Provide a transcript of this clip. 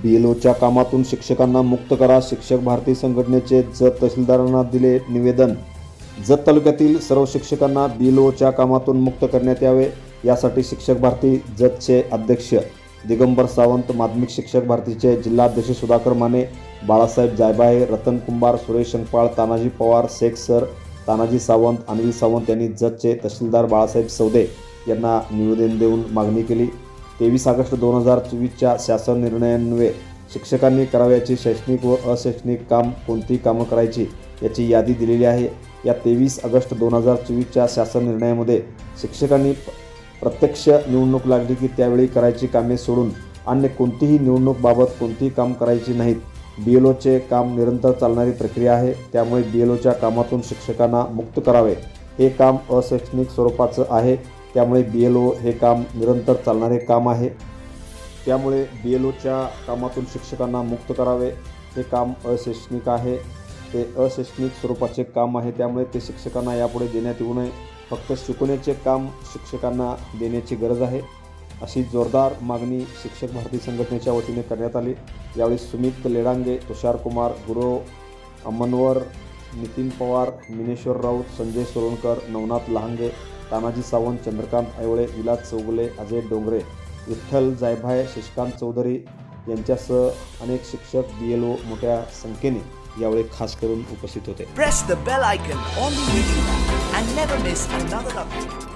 BLOच्या कामातून शिक्षकांना मुक्त करा. शिक्षक भारती संघटनेचे जत तहसीलदारांना दिले निवेदन. जत तालुक्यातील सर्व शिक्षकांना BLOच्या कामातून मुक्त करण्यात यावे, यासाठी शिक्षक भारती जतचे अध्यक्ष दिगंबर सावंत, माध्यमिक शिक्षक भारतीचे जिल्हाध्यक्ष सुधाकर माने, बाळासाहेब जायभाये, रतन कुंभार, सुरेश अंकपाळ, तानाजी पवार, शेख सर, तानाजी सावंत, अनिल सावंत यांनी जतचे तहसीलदार बाळासाहेब सौदे यांना निवेदन देऊन मागणी केली. 23 ऑगस्ट 2024च्या शासन निर्णयान्वये शिक्षकांनी करावयाची शैक्षणिक व अशैक्षणिक काम कोणती कामं करायची याची यादी दिलेली आहे. या 23 ऑगस्ट 2024च्या शासन निर्णयामध्ये शिक्षकांनी प्रत्यक्ष निवडणूक लागली की त्यावेळी करायची कामे सोडून अन्य कोणतीही निवडणूकबाबत कोणतीही काम करायची नाहीत. BLOचे काम निरंतर चालणारी प्रक्रिया आहे, त्यामुळे BLOच्या कामातून शिक्षकांना मुक्त करावे. हे काम अशैक्षणिक स्वरूपाचं आहे, त्यामुळे BLO हे काम निरंतर चालणारे काम आहे. त्यामुळे BLOच्या कामातून शिक्षकांना मुक्त करावे. हे काम अशैक्षणिक आहे, ते अशैक्षणिक स्वरूपाचे काम आहे, त्यामुळे ते शिक्षकांना यापुढे देण्यात येऊ नये. फक्त शिकवण्याचे काम शिक्षकांना देण्याची गरज आहे, अशी जोरदार मागणी शिक्षक भारती संघटनेच्या वतीने करण्यात आली. यावेळी सुमित लेडांगे, तुषार कुमार, गुरव अमनवर, नितीन पवार, मिनेश्वर राऊत, संजय सोळणकर, नवनाथ लहांगे, तानाजी सावंत, चंद्रकांत ऐवळे, विलास चौगुले, अजय डोंगरे, विठ्ठल जायभाये, शशिकांत चौधरी यांच्यासह अनेक शिक्षक BLO मोठ्या संख्येने यावेळी खास करून उपस्थित होते. Press the bell icon on the video and never miss another update.